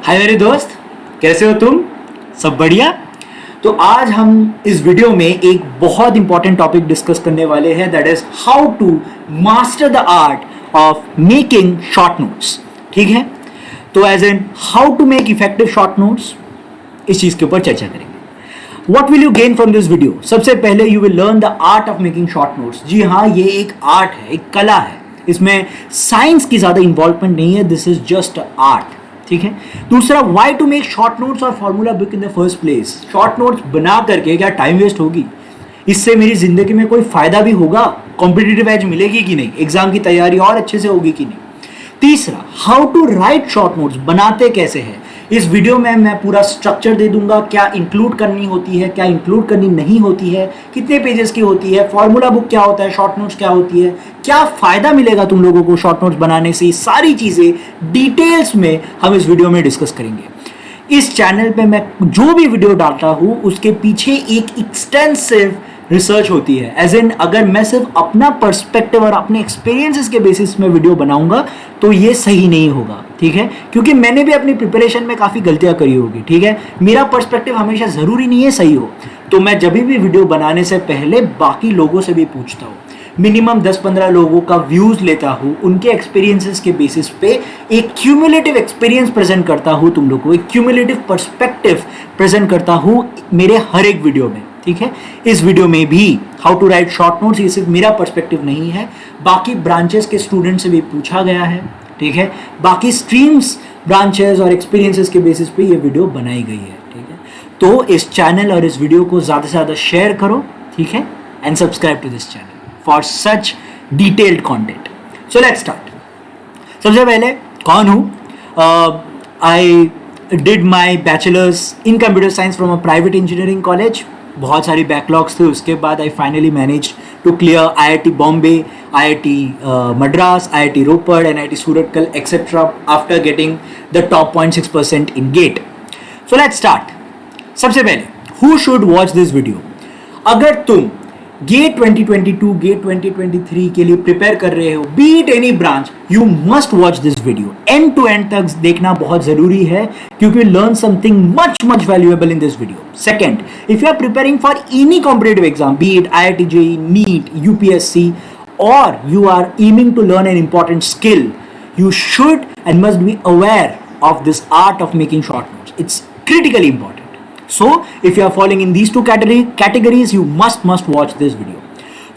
हाय मेरे दोस्त, कैसे हो तुम? सब बढ़िया। तो आज हम इस वीडियो में एक बहुत इंपॉर्टेंट टॉपिक डिस्कस करने वाले हैं, that is how to master the art of making short notes. ठीक है, तो as an how to make effective short notes, इस चीज के ऊपर चर्चा करेंगे। What will you gain from this video? सबसे पहले you will learn the art of making short notes। जी हाँ, ये एक आर्ट है, एक कला है, इसमें साइंस की ज्यादा इन्वॉल्वमेंट नहीं है, दिस इज जस्ट आर्ट। ठीक है। दूसरा, why to make short notes और formula book in the first place. Short notes बना करके क्या टाइम वेस्ट होगी? इससे मेरी जिंदगी में कोई फायदा भी होगा? कॉम्पिटिटिव एज मिलेगी कि नहीं? एग्जाम की तैयारी और अच्छे से होगी कि नहीं? तीसरा, how to write short notes, बनाते कैसे हैं। इस वीडियो में मैं पूरा स्ट्रक्चर दे दूंगा, क्या इंक्लूड करनी होती है, क्या इंक्लूड करनी नहीं होती है, कितने पेजेस की होती है, फॉर्मूला बुक क्या होता है, शॉर्ट नोट्स क्या होती है, क्या फायदा मिलेगा तुम लोगों को शॉर्ट नोट्स बनाने से। सारी चीजें डिटेल्स में हम इस वीडियो में डिस्कस करेंगे। इस चैनल पे मैं जो भी वीडियो डालता हूं उसके पीछे एक एक्सटेंसिव रिसर्च होती है, एज इन अगर मैं सिर्फ अपना पर्सपेक्टिव और अपने एक्सपीरियंसेस के बेसिस में वीडियो बनाऊंगा तो ये सही नहीं होगा। ठीक है, क्योंकि मैंने भी अपनी प्रिपरेशन में काफ़ी गलतियां करी होगी। ठीक है, मेरा पर्सपेक्टिव हमेशा ज़रूरी नहीं है सही हो, तो मैं जब भी वीडियो बनाने से पहले बाकी लोगों से भी पूछता हूँ, मिनिमम 10-15 लोगों का व्यूज़ लेता हूँ, उनके एक्सपीरियंसेस के बेसिस पे एक क्यूमुलेटिव एक्सपीरियंस प्रेजेंट करता हूँ तुम लोगों को, एक क्यूमुलेटिव पर्सपेक्टिव प्रेजेंट करता हूँ मेरे हर एक वीडियो में। ठीक है, इस वीडियो में भी how to write short notes, ये सिर्फ मेरा पर्सपेक्टिव नहीं है, बाकी ब्रांचेस के स्टूडेंट से भी पूछा गया है। ठीक है, बाकी स्ट्रीम्स, ब्रांचेस और एक्सपीरियंसेस के बेसिस पे ये वीडियो बनाई गई है। ठीक है, तो इस चैनल और इस वीडियो को ज़्यादा से ज़्यादा शेयर करो। ठीक है, and subscribe to this channel for such detailed content. So let's start. सबसे पहले कौन हूँ? I did my bachelors in computer science from a private engineering college. बहुत सारी बैकलॉग्स थे, उसके बाद I finally manage to clear IIT Bombay, IIT Madras, IIT Ropar, NIT Surathkal etcetera after getting the top 0.6% in GATE. So let's start. सबसे पहले, who should watch this video? अगर तुम gate 2022, gate 2023 के लिए प्रिपेयर कर रहे हो, be it any branch, you must watch this video. End to end तक देखना बहुत जरूरी है, क्योंकि learn something much valuable in this video. Second, if you are preparing for any competitive exam, be it IIT JEE, NEET, UPSC, or you are aiming to learn an important skill, you should and must be aware of this art of making short notes. It's critically important. So if you are falling in these two categories, you must watch this video.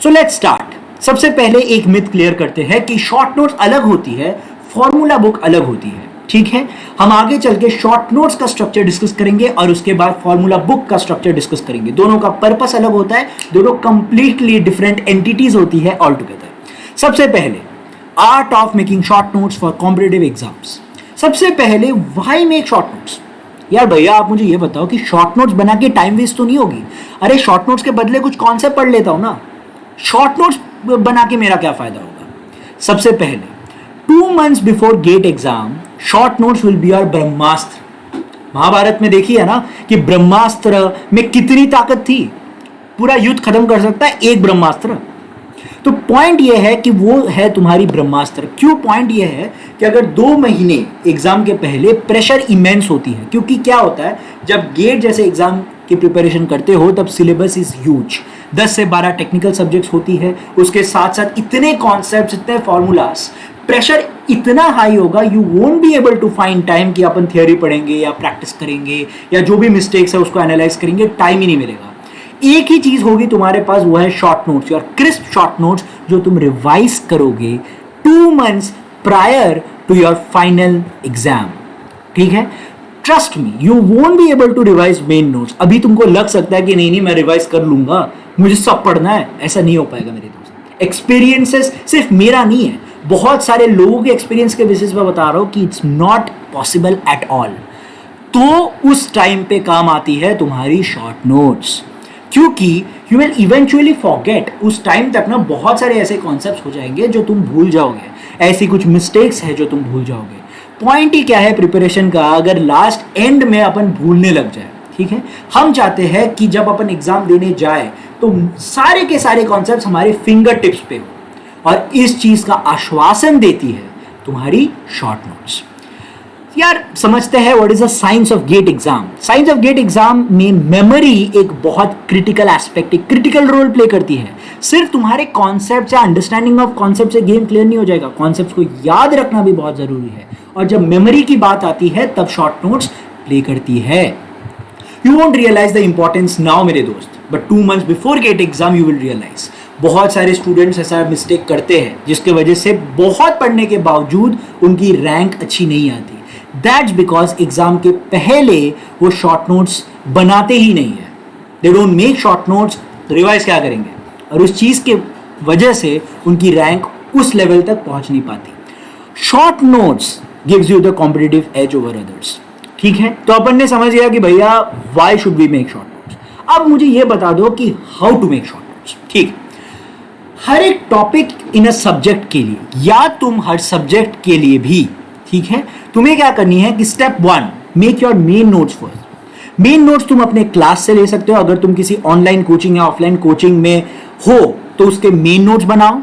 So let's start. सबसे पहले एक myth clear करते हैं कि short notes अलग होती है, formula book अलग होती है। ठीक है, हम आगे चल के शॉर्ट नोट्स का स्ट्रक्चर डिस्कस करेंगे और उसके बाद फॉर्मूला बुक का स्ट्रक्चर डिस्कस करेंगे। दोनों का पर्पस अलग होता है, दोनों कंप्लीटली डिफरेंट एंटिटीज होती है ऑल टुगेदर। सबसे पहले, art of making short notes for competitive exams. सबसे पहले, व्हाई मेक शॉर्ट नोट्स? यार भैया, आप मुझे ये बताओ कि शॉर्ट नोट्स बना के टाइम वेस्ट तो नहीं होगी? अरे शॉर्ट नोट्स के बदले कुछ कॉन्सेप्ट पढ़ लेता हूं ना, शॉर्ट नोट्स बना के मेरा क्या फायदा होगा? सबसे पहले, 2 months before GATE exam, short notes will be your brahmastra. Mahabharata में देखिए ना कि ब्रह्मास्त्र में कितनी ताकत थी, पूरा युद्ध खत्म कर सकता है एक ब्रह्मास्त्र। तो पॉइंट ये है कि वो है तुम्हारी ब्रह्मास्त्र। क्यों? पॉइंट ये है कि अगर 2 महीने एग्जाम के पहले प्रेशर इमेंस होती है, क्योंकि क्या होता है, जब गेट जैसे एग्जाम की प्रिपरेशन करते हो तब सिलेबस इज ह्यूज, 10 से 12 टेक्निकल सब्जेक्ट्स होती है, उसके साथ साथ इतने कॉन्सेप्ट्स, इतने फॉर्मूलाज, प्रेशर इतना हाई होगा, you won't be able to find time कि अपन थियोरी पढ़ेंगे या प्रैक्टिस करेंगे या जो भी मिस्टेक्स है उसको एनालाइज करेंगे, टाइम ही नहीं मिलेगा। एक ही चीज होगी तुम्हारे पास, वो है शॉर्ट नोट्स, और क्रिस्प शॉर्ट नोट्स जो तुम रिवाइज करोगे 2 months prior to your final exam. ठीक है, trust me, you won't be able to revise main notes. अभी तुमको लग सकता है कि नहीं मैं रिवाइज कर लूंगा, मुझे सब पढ़ना है, ऐसा नहीं हो पाएगा मेरे दोस्त। एक्सपीरियंसेस सिर्फ मेरा नहीं है, बहुत सारे लोगों के एक्सपीरियंस के बेसिस पे बता रहा हूं कि it's not possible at all. तो उस टाइम पे काम आती है तुम्हारी शॉर्ट नोट्स, क्योंकि यू विल इवेंचुअली फॉरगेट। उस टाइम तक ना बहुत सारे ऐसे कॉन्सेप्ट्स हो जाएंगे जो तुम भूल जाओगे, ऐसी कुछ मिस्टेक्स है जो तुम भूल जाओगे। पॉइंट ही क्या है प्रिपरेशन का, अगर लास्ट एंड में अपन भूलने लग जाए। ठीक है, हम चाहते हैं कि जब अपन एग्जाम देने जाए तो सारे के सारे कॉन्सेप्ट्स हमारे फिंगर टिप्स पे हो, और इस चीज का आश्वासन देती है तुम्हारी शॉर्ट नोट्स। यार समझते हैं what is the science of GATE exam. Science of GATE exam में मेमोरी एक बहुत क्रिटिकल एस्पेक्ट, एक क्रिटिकल रोल प्ले करती है। सिर्फ तुम्हारे कॉन्सेप्ट या अंडरस्टैंडिंग ऑफ कॉन्सेप्ट से गेम क्लियर नहीं हो जाएगा, कॉन्सेप्ट को याद रखना भी बहुत जरूरी है। और जब मेमोरी की बात आती है तब शॉर्ट नोट्स प्ले करती है। You won't realise the importance now मेरे दोस्त, but 2 months before GATE exam you will realise. बहुत सारे स्टूडेंट्स ऐसा मिस्टेक करते हैं जिसके वजह से बहुत पढ़ने के बावजूद उनकी रैंक अच्छी नहीं आती। दैट्स बिकॉज एग्जाम के पहले वो शॉर्ट नोट्स बनाते ही नहीं है। They don't make short notes, तो रिवाइज क्या करेंगे, और उस चीज के वजह से उनकी रैंक उस लेवल तक पहुंच नहीं पाती। Short notes gives you the competitive edge over others. ठीक है, तो अपन ने समझ लिया कि भैया why should we make short notes. अब मुझे ये बता दो कि how to make short notes. ठीक, हर एक टॉपिक इन अ सब्जेक्ट के लिए या तुम हर सब्जेक्ट के लिए भी, ठीक है, तुम्हें क्या करनी है कि step 1 make your main notes first. Main notes तुम अपने क्लास से ले सकते हो। अगर तुम किसी ऑनलाइन कोचिंग या ऑफलाइन कोचिंग में हो तो उसके मेन नोट्स बनाओ,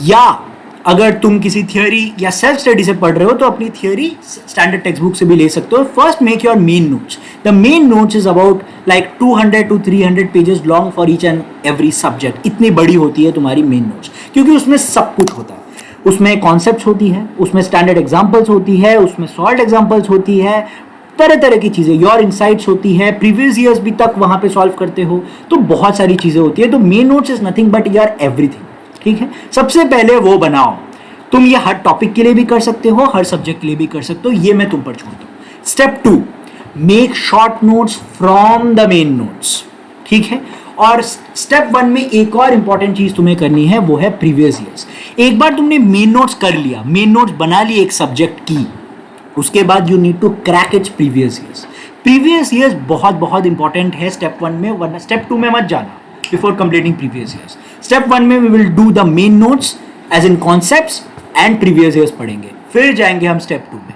या अगर तुम किसी थियोरी या सेल्फ स्टडी से पढ़ रहे हो तो अपनी थियोरी स्टैंडर्ड टेक्स्ट बुक से भी ले सकते हो। First make your main notes. The main notes is about like 200 to 300 pages long for each and every subject. इतनी बड़ी होती है तुम्हारी मेन नोट्स, क्योंकि उसमें सब कुछ होता है। उसमें कॉन्सेप्ट्स होती है, उसमें स्टैंडर्ड एग्जांपल्स होती है, उसमें सॉल्व एग्जांपल्स होती है, तरह तरह की चीज़ें, योर इनसाइट्स होती है, प्रीवियस ईयर्स भी तक वहाँ पे सॉल्व करते हो, तो बहुत सारी चीज़ें होती है। तो main notes is nothing but your everything. ठीक है, सबसे पहले वो बनाओ। तुम ये हर टॉपिक के लिए भी कर सकते हो, हर सब्जेक्ट के लिए भी कर सकते हो, ये मैं तुम पर छोड़ता हूँ। Step 2 make short notes from the main notes. ठीक है, और स्टेप 1 में एक और इंपॉर्टेंट चीज तुम्हें करनी है, वो है प्रीवियस ईयर्स। एक बार तुमने मेन नोट्स कर लिया, मेन नोट्स बना लिए एक सब्जेक्ट की, उसके बाद you need to crack its previous years. Previous years बहुत बहुत इंपॉर्टेंट है स्टेप 1 में, वरना स्टेप 2 में मत जाना before completing previous years. Step 1 में we will do the main notes as in concepts and previous years पढ़ेंगे, फिर जाएंगे हम स्टेप 2 में।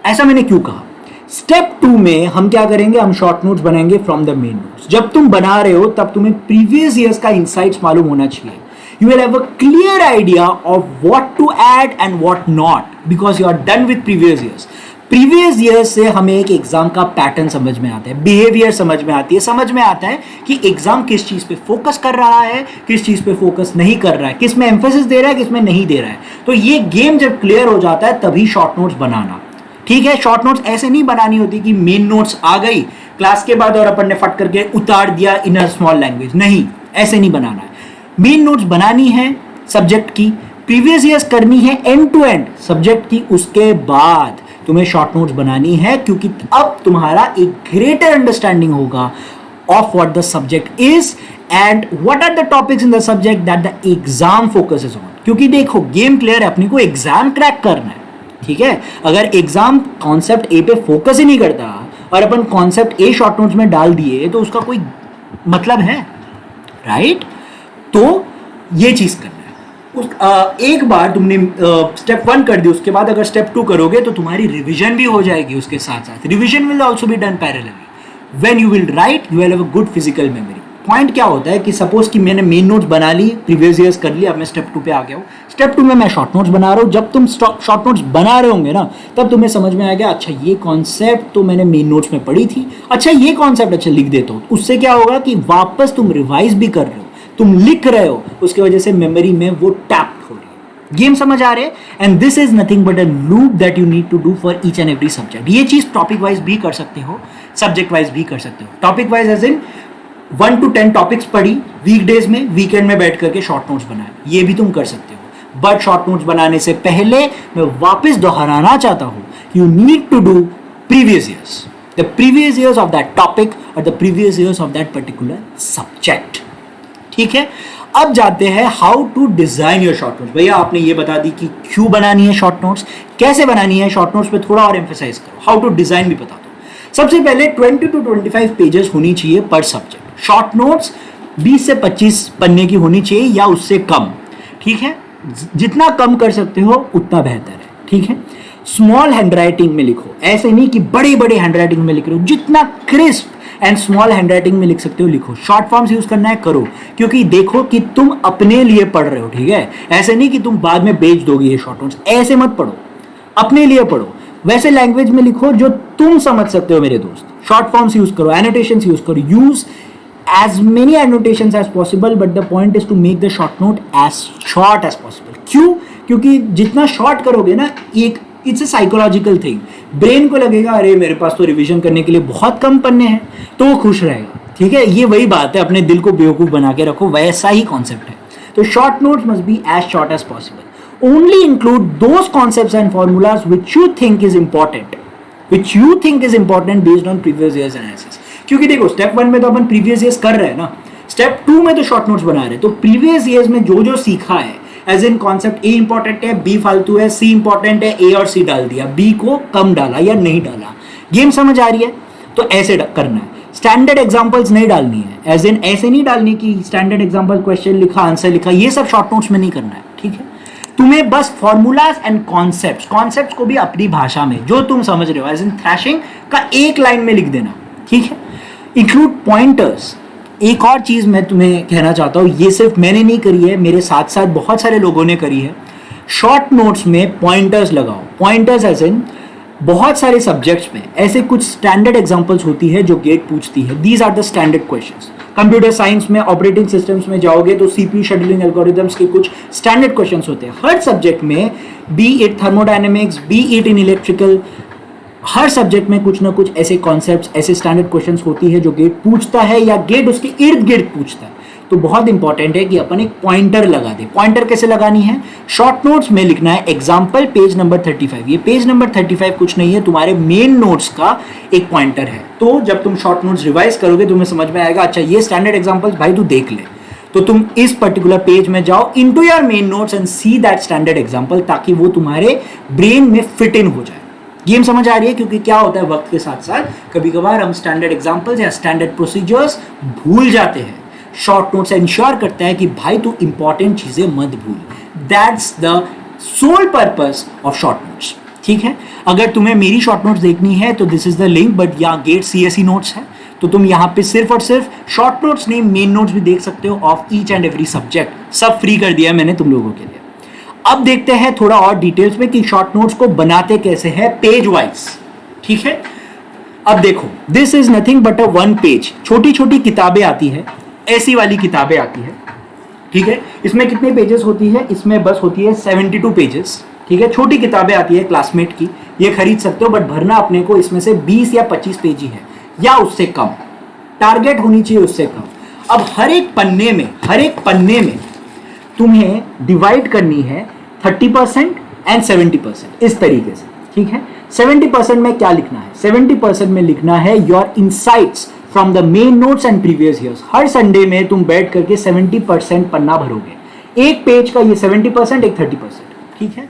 ऐसा मैंने क्यों कहा? स्टेप 2 में हम क्या करेंगे, हम शॉर्ट नोट्स बनाएंगे फ्रॉम द मेन नोट्स। जब तुम बना रहे हो तब तुम्हें प्रीवियस ईयर्स का इंसाइट्स मालूम होना चाहिए। You will have a clear idea of what to add and what not, because you are done with previous years. Previous year से हमें एक एग्जाम का पैटर्न समझ में आता है, बिहेवियर समझ में आती है, समझ में आता है कि एग्जाम किस चीज पे फोकस कर रहा है, किस चीज पे फोकस नहीं कर रहा है, किस में एम्फेसिस दे रहा है, किस में नहीं दे रहा है। तो ये गेम जब क्लियर हो जाता है तभी शॉर्ट नोट्स बनाना। ठीक है, शॉर्ट नोट्स ऐसे नहीं बनानी होती कि मेन नोट्स आ गई क्लास के बाद और अपन ने फट करके उतार दिया इन अ स्मॉल लैंग्वेज। नहीं, ऐसे नहीं बनाना है। मेन नोट्स बनानी है सब्जेक्ट की, प्रीवियस ईयर्स करनी है एंड टू एंड सब्जेक्ट की, उसके बाद तुम्हें शॉर्ट नोट्स बनानी है, क्योंकि अब तुम्हारा एक ग्रेटर अंडरस्टैंडिंग होगा of what the subject is and what are the topics in the subject that the exam focuses on. क्योंकि देखो गेम क्लियर है, अपने को एग्जाम क्रैक करना है। ठीक है, अगर एग्जाम कॉन्सेप्ट ए पे फोकस ही नहीं करता और अपन कॉन्सेप्ट ए शॉर्ट नोट्स में डाल दिए तो उसका कोई मतलब है? राइट? तो ये चीज करना है। एक बार तुमने स्टेप 1 कर दी, उसके बाद अगर स्टेप 2 करोगे तो तुम्हारी रिवीजन भी हो जाएगी। उसके साथ साथ revision will also be done parallelly. When you will write you will have a good physical memory. Point क्या होता है कि सपोज कि मैंने मेन नोट्स बना ली, प्रीवियस ईयर्स कर लिया, अब मैं स्टेप 2 पे आ गया हूँ। स्टेप 2 में मैं शॉर्ट नोट्स बना रहा हूँ। जब तुम शॉर्ट नोट्स बना रहे होंगे ना, तब तुम्हें समझ में आएगा अच्छा ये कॉन्सेप्ट तो मैंने मेन नोट्स में पढ़ी थी, अच्छा ये कॉन्सेप्ट अच्छा लिख देता हूँ। उससे क्या होगा कि वापस तुम रिवाइज भी कर रहे हो, तुम लिख रहे हो, उसकी वजह से मेमोरी में वो टैप्ड हो रही है। गेम समझ आ रहे हैं? And this is nothing but a loop that you need to do for each and every subject. ये चीज टॉपिक वाइज भी कर सकते हो, सब्जेक्ट वाइज भी कर सकते हो। Topic wise as in 1 to 10 topics पढ़ी वीकडेज में, वीकेंड में बैठ करके शॉर्ट नोट्स बनाए, ये भी तुम कर सकते हो। बट शॉर्ट नोट्स बनाने से पहले मैं वापस दोहराना चाहता हूं, you need to do previous years, the previous years of that topic और the previous years of that particular subject. ठीक है, अब जाते हैं how to design your short notes. भैया आपने ये बता दी कि क्यों बनानी है शॉर्ट नोट्स, कैसे बनानी है शॉर्ट नोट्स पे थोड़ा और एम्फेसाइज करो। हाउ टू डिजाइन भी बता दो। सबसे पहले 20 to 25 पेजेस होनी चाहिए पर सब्जेक्ट। शॉर्ट नोट्स 20 से 25 पन्ने की होनी चाहिए या उससे कम। ठीक है, जितना कम कर सकते हो उतना बेहतर है। ठीक है, स्मॉल हैंडराइटिंग में लिखो, ऐसे नहीं कि बड़े बड़े हैंडराइटिंग में लिख रहे हो, जितना क्रिस्प एंड स्मॉल हैंडराइटिंग में लिख सकते हो लिखो। शॉर्ट फॉर्म्स यूज करना है, करो, क्योंकि देखो कि तुम अपने लिए पढ़ रहे हो। ठीक है, ऐसे नहीं कि तुम बाद में बेच दोगे ये शॉर्ट नोट्स, ऐसे मत पढ़ो, अपने लिए पढ़ो। वैसे लैंग्वेज में लिखो जो तुम समझ सकते हो मेरे दोस्त. शॉर्ट फॉर्म्स यूज करो, एनोटेशंस यूज करो, use as many annotations as possible, but the point is to make the short note as short as possible. क्यों? क्योंकि जितना शॉर्ट करोगे ना, एक it's a psychological thing. Brain को लगेगा अरे मेरे पास तो रिवीजन करने के लिए बहुत कम पन्ने हैं, तो वो खुश रहेगा. ठीक है, ये वही बात है, अपने दिल को बेवकूफ़ बना के रखो, वैसा ही कॉन्सेप्ट है. तो short notes must be as short as possible. only include those concepts and formulas which you think is important based on previous years analysis. क्योंकि देखो स्टेप 1 में तो अपन प्रीवियस ईयर्स कर रहे हैं ना, स्टेप 2 में तो शॉर्ट नोट्स बना रहे हैं. तो प्रीवियस ईयर्स में जो जो सीखा है, as in concept A important है, बी फालतू है, सी इंपॉर्टेंट है, ए और सी डाल दिया, बी को कम डाला या नहीं डाला. गेम समझ आ रही है? तो ऐसे करना है. स्टैंडर्ड एग्जांपल्स नहीं डालनी है, एज इन ऐसे नहीं डालनी कि स्टैंडर्ड एग्जांपल क्वेश्चन लिखा, आंसर लिखा, ये सब शॉर्ट नोट्स में नहीं करना है. ठीक है, तुम्हें बस फॉर्मूलाज एंड कॉन्सेप्ट्स को भी अपनी भाषा में जो तुम समझ रहे हो, एज इन थ्रैशिंग का एक लाइन में लिख देना. ठीक है, इंक्लूड पॉइंटर्स. एक और चीज मैं तुम्हें कहना चाहता हूं, ये सिर्फ मैंने नहीं करी है, मेरे साथ साथ बहुत सारे लोगों ने करी है. शॉर्ट नोट्स में पॉइंटर्स लगाओ. पॉइंटर्स एज इन बहुत सारे सब्जेक्ट्स में ऐसे कुछ स्टैंडर्ड एग्जांपल्स होती है जो गेट पूछती है. These are the standard questions. Computer science में ऑपरेटिंग सिस्टम्स में जाओगे तो सीपीयू शेड्यूलिंग एल्गोरिथम्स के कुछ स्टैंडर्ड क्वेश्चंस होते हैं हर सब्जेक्ट में, B it thermodynamics, B it in electrical. Her subject में कुछ ना कुछ ऐसे कॉन्सेप्ट्स, ऐसे स्टैंडर्ड क्वेश्चंस होती है जो गेट पूछता है या गेट उसके इर्द गिर्द पूछता है. तो बहुत इंपॉर्टेंट है कि अपन एक पॉइंटर लगा दे. पॉइंटर कैसे लगानी है? शॉर्ट नोट्स में लिखना है एग्जाम्पल पेज नंबर 35. ये पेज नंबर 35 कुछ नहीं है, तुम्हारे मेन नोट्स का एक पॉइंटर है. तो जब तुम शॉर्ट नोट्स रिवाइज करोगे तुम्हें समझ में आएगा, अच्छा ये स्टैंडर्ड एग्जाम्पल्स भाई तू देख ले. तो तुम इस पर्टिकुलर पेज में जाओ, into your main notes and see that standard example, ताकि वो तुम्हारे ब्रेन में फिट इन हो जाए. गेम समझ आ रही है? क्योंकि क्या होता है वक्त के साथ साथ कभी कभार हम स्टैंडर्ड एग्जाम्पल्स या स्टैंडर्ड प्रोसीजर्स भूल जाते हैं. शॉर्ट नोट्स इंश्योर करता है कि भाई तू इंपॉर्टेंट चीजें मत भूल. That's the sole purpose of short notes. ठीक है, अगर तुम्हें मेरी शॉर्ट नोट्स देखनी है तो this is the link, but यहाँ गेट सीएसई नोट्स है, तो तुम यहाँ पे सिर्फ और सिर्फ शॉर्ट नोट्स नहीं मेन नोट्स भी देख सकते हो of each and every subject. सब फ्री कर दिया है मैंने तुम लोगों के लिए. अब देखते हैं थोड़ा और डिटेल्स में कि शॉर्ट नोट्स को बनाते कैसे हैं पेज वाइज. ठीक है, अब देखो this is nothing but a one page. छोटी छोटी किताबें आती है, ऐसी वाली किताबें आती है. ठीक है, इसमें कितने पेजेस होती है? इसमें बस होती है 72 पेजेस. ठीक है, छोटी किताबें आती है क्लासमेट की, ये खरीद सकते हो, बट भरना अपने को इसमें से 20 या 25 पेज ही है या उससे कम. टारगेट होनी चाहिए उससे कम. अब हर एक पन्ने में तुम्हें डिवाइड करनी है 30% एंड 70% इस तरीके से. ठीक है, 70% में क्या लिखना है? 70% में लिखना है your insights from the main notes and previous years. Her Sunday में तुम बैठ करके 70% पन्ना भरोगे. एक पेज का ये 70%, एक 30%. ठीक है,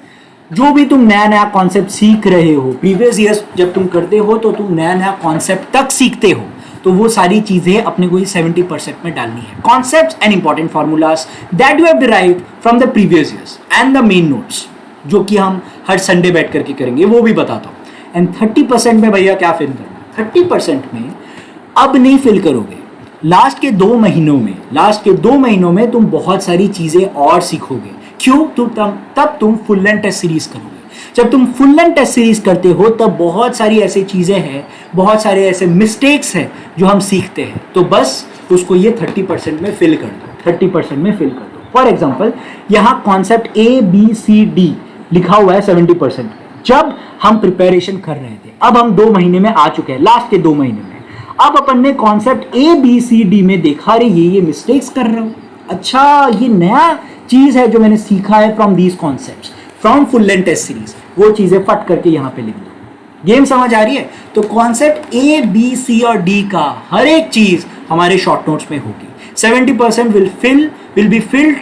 जो भी तुम नया नया कॉन्सेप्ट सीख रहे हो, प्रीवियस ईयर्स जब तुम करते हो तो तुम नया नया कॉन्सेप्ट तक सीखते हो, तो वो सारी चीजें अपने को ही 70% में डालनी है. Concepts and important formulas that you have derived from the previous years and the main notes, जो कि हम हर संडे बैठ करके करेंगे, वो भी बताता हूँ. एंड 30% में भैया क्या फिल करना? 30% में अब नहीं फिल करोगे. लास्ट के 2 महीनों में तुम बहुत सारी चीजें और सीखोगे. क्यों? तब तुम फुल एंड टेस्ट सीरीज करोगे. जब तुम फुल एंड टेस्ट सीरीज करते हो तब बहुत सारी ऐसी चीजें हैं, बहुत सारे ऐसे मिस्टेक्स हैं जो हम सीखते हैं. तो बस उसको ये 30% में फिल कर दो. 30% में फिल कर दो. फॉर एग्जाम्पल यहाँ कॉन्सेप्ट ABCD लिखा हुआ है 70%. जब हम प्रिपरेशन कर रहे थे, अब हम 2 महीने में आ चुके हैं, लास्ट के 2 महीने में, अब अपन ने कॉन्सेप्ट ABCD में देखा, रे ये मिस्टेक्स कर रहा हूं, अच्छा ये नया चीज है जो मैंने सीखा है from these concepts from full end test series, वो चीजें फट करके यहां पे लिख दो. गेम समझ आ रही है? तो कॉन्सेप्ट A, B, C और D का हर एक चीज हमारे शॉर्ट नोट्स में होगी. 70% will be filled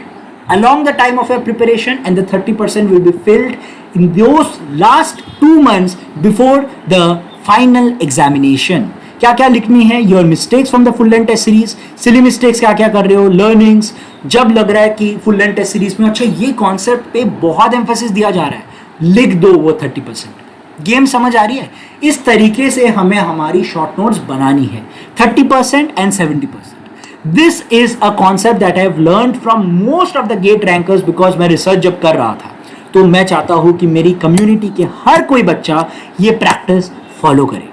along the time of your preparation and the 30% will be filled in those last 2 months before the final examination. क्या क्या लिखनी है? Your mistakes from the full end test series. Silly mistakes क्या क्या कर रहे हो, learnings, जब लग रहा है कि फुल एंड टेस्ट सीरीज में अच्छा ये कॉन्सेप्ट पे बहुत एम्फेसिस दिया जा रहा है, लिख दो वो 30%. गेम समझ आ रही है? इस तरीके से हमें हमारी शॉर्ट नोट्स बनानी है, 30% and 70%. This is a concept that I have learned from most of the GATE rankers, because मैं रिसर्च जब कर रहा था तो मैं चाहता हूं कि मेरी कम्युनिटी के हर कोई बच्चा ये प्रैक्टिस फॉलो करे।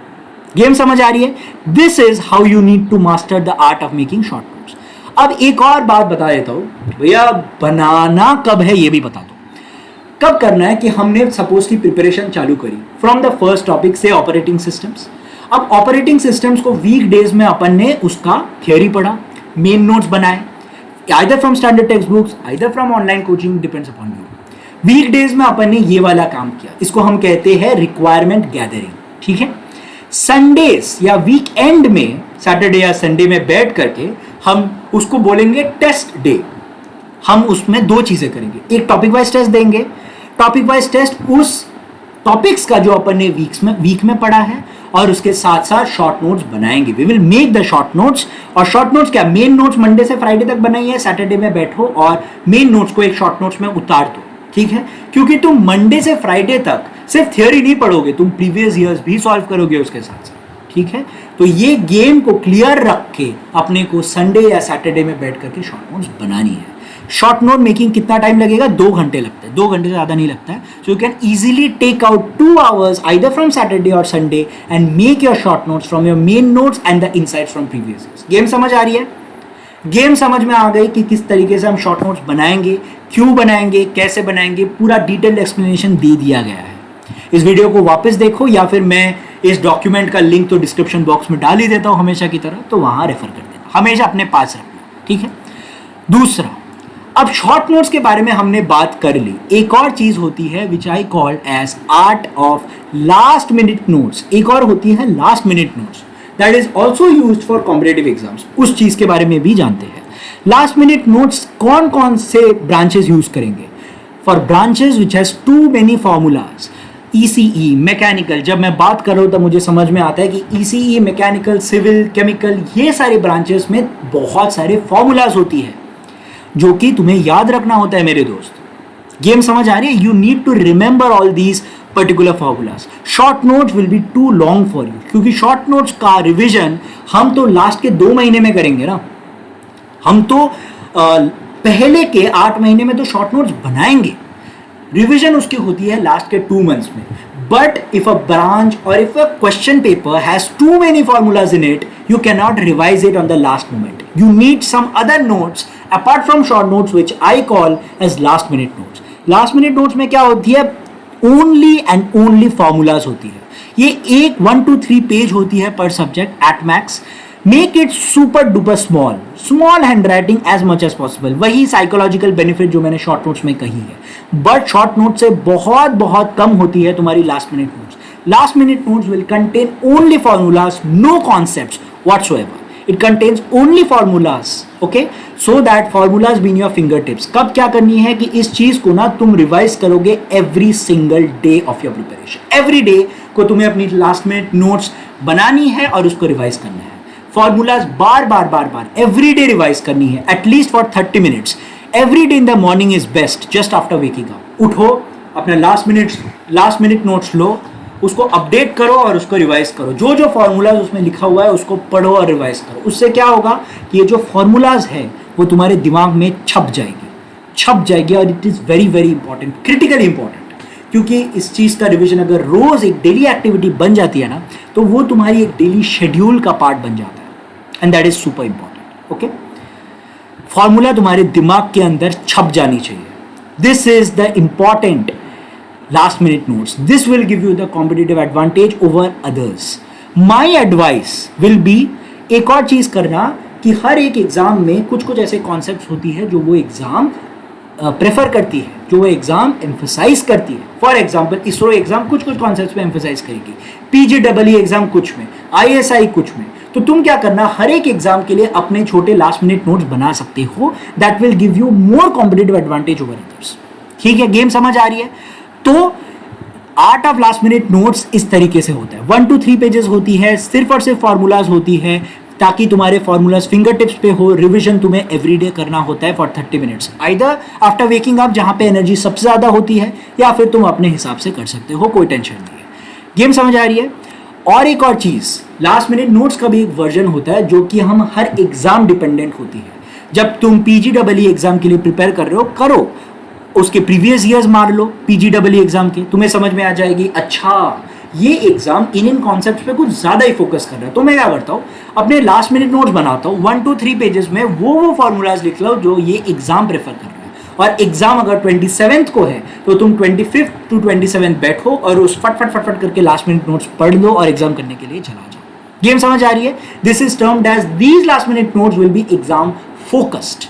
गेम समझ आ रही है? This is how you need to master the art of making short notes. अब एक और बात बता देता हूं, भैया बनाना कब है ये भी बता दो। कब करना है कि हमने सपोज की प्रिपरेशन चालू करी फ्रॉम द फर्स्ट टॉपिक से ऑपरेटिंग सिस्टम्स। अब ऑपरेटिंग सिस्टम्स को वीक डेज में अपन ने उसका थियोरी पढ़ा, मेन नोट्स बनाए, either from standard textbooks, either from online coaching, depends upon you. Weekdays में अपन ने ये वाला काम किया, इसको हम कहते हैं रिक्वायरमेंट गैदरिंग, ठीक है। संडेज या वीक एंड में, सैटरडे या संडे में बैठ करके हम उसको बोलेंगे टेस्ट डे। हम उसमें दो चीजें करेंगे, एक टॉपिक वाइज टेस्ट देंगे, टॉपिक वाइज टेस्ट उस टॉपिक्स का जो अपन ने वीक में पढ़ा है, और उसके साथ साथ शॉर्ट नोट्स बनाएंगे। We will make the short notes. और शॉर्ट नोट्स क्या, मेन नोट्स मंडे से फ्राइडे तक बनाइए, सैटरडे में बैठो और मेन नोट्स को एक शॉर्ट नोट्स में उतार दो, ठीक है। क्योंकि तुम मंडे से फ्राइडे तक सिर्फ थियोरी नहीं पढ़ोगे, तुम प्रीवियस ईयर्स भी सॉल्व करोगे उसके साथ साथ, ठीक है। तो ये गेम को क्लियर रख के अपने को संडे या सैटरडे में बैठ करके शॉर्ट नोट्स बनानी है। शॉर्ट नोट मेकिंग कितना टाइम लगेगा? 2 घंटे लगता है, 2 घंटे से ज़्यादा नहीं लगता है। So you can easily take out 2 hours either from Saturday और Sunday and make your short notes from your main notes and the insights from previous years. Game समझ आ रही है? गेम समझ में आ गई कि किस तरीके से हम शॉर्ट नोट्स बनाएंगे, क्यों बनाएंगे, कैसे बनाएंगे, पूरा डिटेल्ड एक्सप्लेनेशन दे दिया गया है। इस वीडियो को वापस देखो, या फिर मैं इस डॉक्यूमेंट का लिंक तो डिस्क्रिप्शन बॉक्स में डाल ही देता हूं हमेशा की तरह, तो वहां रेफर कर देना, हमेशा अपने पास रखना, ठीक है। दूसरा, अब शॉर्ट नोट्स के बारे में हमने बात कर ली। एक और चीज होती है which I called as art of last minute notes. एक और होती है last minute notes, that is also used for competitive exams. उस चीज के बारे में भी जानते हैं। लास्ट मिनट नोट्स कौन कौन से ब्रांचेस यूज करेंगे? For branches which has too many formulas, ECE mechanical. जब मैं बात कर रहा हूं तो मुझे समझ में आता है कि ECE मैकेनिकल, सिविल, केमिकल, ये सारे ब्रांचेस में बहुत सारे फॉर्मूलाज होती है जो कि तुम्हें याद रखना होता है मेरे दोस्त। गेम समझ आ रही है? You need to remember all these particular formulas. Short notes will be too long for you, क्योंकि शॉर्ट नोट्स का रिविजन हम तो लास्ट के 2 महीने में करेंगे ना। हम तो पहले के 8 महीने में तो शॉर्ट नोट्स बनाएंगे, रिविजन उसकी होती है लास्ट के 2 months में। But if a branch or if a question paper has too many formulas in it, you cannot revise it on the last moment. You need some other notes apart from short notes, which I call as last minute notes. Last minute notes में क्या होती है? Only and only formulas होती है। ये एक 1 to 3 page होती है per subject at max. Make it super duper small handwriting as much as possible. वही psychological benefit जो मैंने short notes में कही है। But short notes से बहुत कम होती है तुम्हारी last minute notes. Last minute notes will contain only formulas, no concepts whatsoever. It contains only formulas, okay? So that formulas be in your fingertips. कब क्या करनी है कि इस चीज को ना तुम रिवाइज करोगे every single day of your preparation. Every day को तुम्हें अपनी last minute notes बनानी है और उसको रिवाइज करना है। फॉर्मूलाज बार एवरी डे रिवाइज करनी है, at least for 30 minutes. Every day in the morning is best, just after waking up. उठो, अपना लास्ट मिनट नोट्स लो, उसको अपडेट करो और उसको रिवाइज करो। जो जो फॉर्मूलाज उसमें लिखा हुआ है उसको पढ़ो और रिवाइज करो। उससे क्या होगा कि ये जो फॉर्मूलाज है वो तुम्हारे दिमाग में छप जाएगी और it is very important, critically important. क्योंकि इस चीज़ का रिविजन अगर रोज एक डेली एक्टिविटी बन जाती है ना, तो वो तुम्हारी एक डेली शेड्यूल का पार्ट बन जाता है, and that is super important. Okay, formula तुम्हारे दिमाग के अंदर छप जानी चाहिए। This is the important last minute notes. This will give you the competitive advantage over others. My advice will be, एक और चीज करना कि हर एक एग्जाम में कुछ ऐसे कॉन्सेप्ट होती है जो वो एग्जाम प्रेफर करती है, जो वो एग्जाम एम्फसाइज करती है। फॉर एग्जाम्पल इसरो एग्जाम कुछ कॉन्सेप्ट पे एम्फसाइज करेगी, PGEE एग्जाम कुछ में, ISI कुछ में। तो तुम क्या करना, हर एक एग्जाम के लिए अपने छोटे लास्ट मिनट नोट्स बना सकते हो। That will give you more competitive advantage over others. ठीक है, गेम समझ आ रही है? तो art of last minute notes इस तरीके से होता है। 1 to 3 पेजेस होती है, सिर्फ और सिर्फ फॉर्मूलाज होती है, ताकि तुम्हारे फॉर्मूलाज फिंगर टिप्स पे हो। रिवीजन तुम्हें एवरीडे करना होता है for 30 minutes, either after waking up जहां पे एनर्जी सबसे ज्यादा होती है, या फिर तुम अपने हिसाब से कर सकते हो, कोई टेंशन नहीं है। गेम समझ आ रही है? और एक और चीज, लास्ट मिनट नोट्स का भी एक वर्जन होता है जो कि हम हर एग्जाम डिपेंडेंट होती है। जब तुम PGEE एग्जाम के लिए प्रिपेयर कर रहे हो, करो उसके प्रीवियस ईयर्स मार लो पीजीडब्ल्यू एग्जाम के, तुम्हें समझ में आ जाएगी अच्छा ये एग्जाम इन कॉन्सेप्ट्स पे कुछ ज्यादा ही फोकस कर रहा है। तो मैं क्या करता हूँ, अपने लास्ट मिनट नोट्स बनाता हूँ, 1 to 3 पेजेस में वो फॉर्मूलाज लिख लो जो ये एग्जाम प्रेफर कर रहा है। और एग्जाम अगर 27th को है तो तुम 25th to 27th बैठो और उस फट करके लास्ट मिनट नोट्स पढ़ लो और एग्जाम करने के लिए चला जाओ। गेम समझ आ रही है? This is termed as these last minute notes will be exam focused.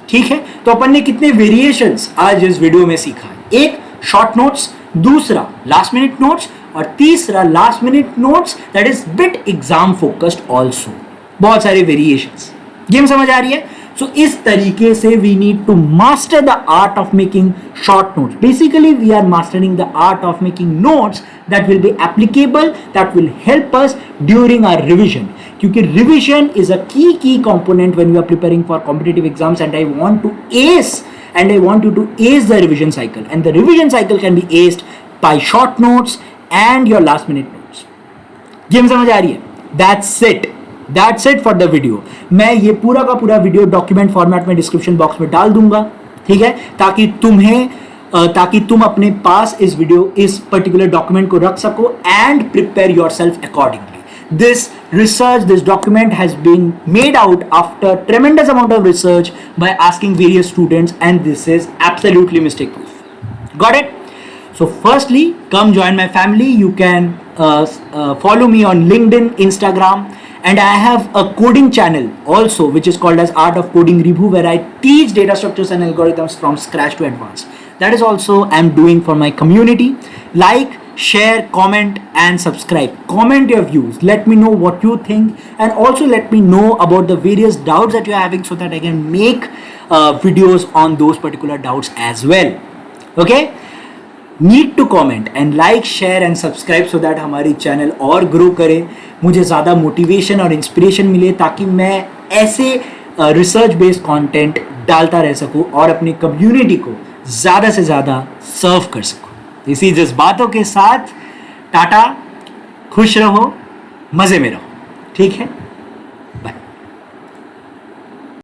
ठीक है, तो अपन ने कितने वेरिएशंस आज इस वीडियो में सीखा है। एक शॉर्ट नोट्स, दूसरा लास्ट मिनट नोट्स, और तीसरा last minute notes that is bit exam focused also. बहुत सारे वेरिएशंस। गेम समझ आ रही है? सो इस तरीके से we need to master the art of making short notes. Basically we are mastering the art of making notes that will be applicable, that will help us during our revision, क्योंकि revision is a key component when you are preparing for competitive exams, and I want to ace and I want you to ace the revision cycle, and the revision cycle can be aced by short notes and your last minute notes. Game समझ आ रही है? That's it for the video. मैं ये पूरा का पूरा video document format में डिस्क्रिप्शन बॉक्स में डाल दूंगा, ठीक है, ताकि तुम अपने पास इस पर्टिकुलर डॉक्यूमेंट को रख सको and prepare yourself accordingly. This research, this document has been made out after tremendous amount of research by asking various students, and this is absolutely mistake proof. Got it? So firstly, come join my family. You can follow me on LinkedIn, Instagram, and I have a coding channel also, which is called as Art of Coding Reboot, where I teach data structures and algorithms from scratch to advanced. That is also I'm doing for my community. Like, share, comment and subscribe. Comment your views, let me know what you think, and also let me know about the various doubts that you are having so that I can make videos on those particular doubts as well. Okay, need to comment and like, share and subscribe so that हमारी channel और grow करे, मुझे ज़्यादा motivation और inspiration मिले, ताकि मैं ऐसे रिसर्च बेस्ड कंटेंट डालता रह सकूं और अपनी कम्युनिटी को ज़्यादा से ज़्यादा सर्व कर सकूं. इसी जज्बातों के साथ टाटा, खुश रहो, मज़े में रहो. ठीक है.